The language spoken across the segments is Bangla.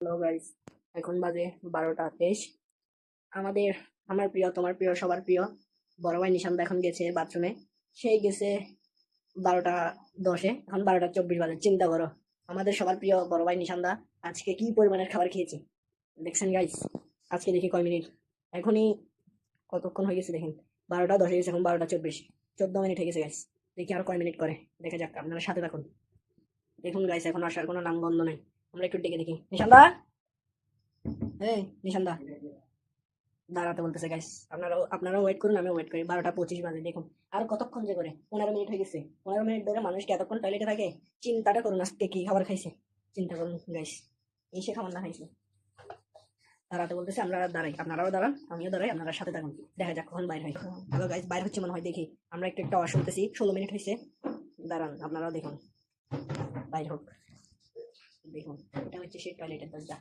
হ্যালো গাইস, এখন বাজে 12টা 23। আমাদের আমার প্রিয় তোমার প্রিয় সবার প্রিয় বড় ভাই নিশান্ত এখন গেছে বাথরুমে। সেই গেছে 12টা 10-এ, এখন 12টা 24 বাজে। চিন্তা করো, আমাদের সবার প্রিয় বড় ভাই নিশান্দা আজকে কি পরিমাণের খাবার খেয়েছে দেখছেন গাইস। আজকে দেখি কয় মিনিট, এখনই কতক্ষণ হয়ে গেছে দেখেন। 12টা 10 গেছে, এখন 12টা 24, 14 মিনিট হয়ে গেছে গাইস। দেখি আর কয় মিনিট করে, দেখা যাক, আপনারা সাথে থাকুন। দেখুন গাইস, এখন আসার কোনো নাম গন্ধ নেই। আমরা একটু ডেকে দেখি। নিশান্দা, এই নিশান্দা, দাঁড়াতে বলতেছে গাইস। আপনারাও ওয়েট করুন, আমিও ওয়েট করি। 12টা 25 বাজে, দেখুন আর কতক্ষণ যে করে। 15 মিনিট হয়ে গেছে। 15 মিনিট ধরে মানুষ কি এতক্ষণ টয়লেটে থাকে? চিন্তাটা করুন, আজকে কি খাবার খাইছে চিন্তা করুন গাইস। এসে খাবার না খাইছে, দাঁড়াতে বলতেছে। আমরা দাঁড়াই, আপনারাও দাঁড়ান, আমিও দাঁড়াই, আপনারা সাথে থাকুন। দেখা যাক কখন বাইর হয়। হ্যালো গাইস, বাইর হচ্ছে মনে হয়, দেখি। আমরা একটু একটা আওয়াজ শুনতেছি। 16 মিনিট হয়েছে, দাঁড়ান, আপনারাও দেখুন বাইর হোক। দেখুন, এটা হচ্ছে সেই টয়লেটের দরজা।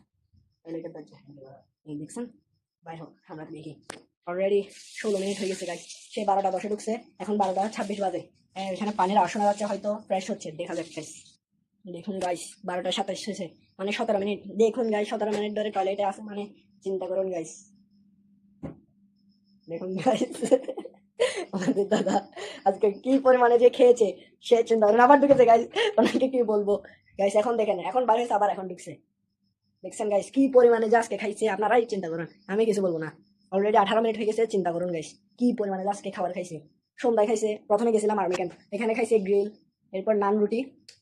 টয়লেটের দরজা এই দেখছেন, বাইর হোক, আমরা দেখি। অলরেডি 16 মিনিট হয়ে গেছে গাইস। সে 12টা 10-এ ঢুকছে, এখন 12টা 26 বাজে। এখানে পানির আওয়াজ শোনা যাচ্ছে, হয়তো ফ্রেশ হচ্ছে, দেখা যাক গাইস। দেখুন গাইস, 12টা 27 হয়েছে, মানে 17 মিনিট। দেখুন গাইস, 17 মিনিট ধরে টয়লেটে আছে, মানে চিন্তা করুন গাইস। দেখুন গাইস, আমাদের দাদা আজকে কি পরিমাণে যে খেয়েছে সে চিন্তা করেন। আবার ঢুকেছে গাইস, ওনাকে কি বলবো গাইস। এখন দেখেন, এখন বাইরে হয়েছে, আবার এখন ঢুকছে। দেখছেন গাইস, কি পরিমাণে যে আজকে খাইছে, আপনারাই চিন্তা করুন, আমি কিছু বলবো না। অলরেডি 18 মিনিট হয়ে গেছে, চিন্তা করুন গাইস, কি পরিমাণে যে আজকে খাবার খাইছে। সন্ধ্যায় খাইছে, প্রথমে গেছিলাম আর্মি ক্যাম্প, এখানে খাইছে গ্রিল, এরপর নান রুটি,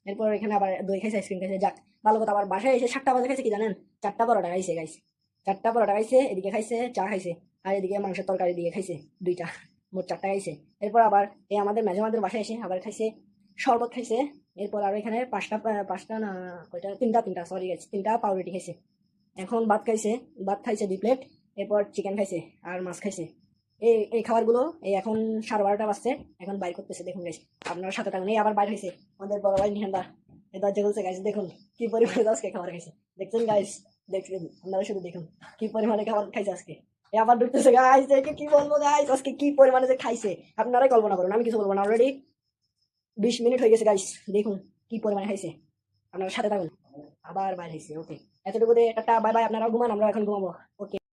এরপর এখানে আবার দই খাইছে, আইসক্রিম খাইছে। যাক, ভালো কথা। আবার বাসায় এসে 7টা বাজে খাইছে কি জানেন? 4টা 12টা খাইছে গাইস। 4টা 12টা খাইছে, এদিকে খাইছে চা খাইছে, আর এদিকে মাংসের তরকারি দিয়ে খাইছে দুইটা। মোট 4টা খাইছে। এরপর আবার এই আমাদের মেজো আমাদের বাসায় এসে আবার খাইছে শরবত খাইছে। এরপর আরো এখানে পাঁচটা না কয়টা, তিনটা সরি গাইস, 3টা পাউরুটি খাইছে। এখন ভাত খাইছে, ভাত খাইছে 2 প্লেট। এরপর চিকেন খাইছে আর মাছ খাইছে। এই এই খাবারগুলো এই এখন 12:30 বাজছে, এখন বাইর করতেছে। দেখুন গাইস, আপনার সাথে থাকুন। এই আবার বাইর হয়েছে আমাদের বড় ভাই নিহান্ডা, এই দরজা বলছে গাইস। দেখুন কি পরিমাণে আজকে খাবার খাইছে, দেখছেন গাইস। দেখছেন, আপনারা শুধু দেখুন কি পরিমাণে খাবার খাইছে আজকে। এ আবার ঢুকতেছে গাইস, একে কি বলবো গাইস, আজকে কি পরিমাণে যে খাইছে আপনারাই কল্পনা করুন, আমি কিছু বলবো না। অলরেডি 20 মিনিট হয়ে গেছে গাইস, দেখুন কি পরিমাণে খাইছে। আপনারা সাথে থাকুন, আবার বাইর হয়েছে। ওকে, এতটুকু দিয়ে একটা বাই বাই, আপনারাও ঘুমান, আমরা এখন ঘুমাবো। ওকে।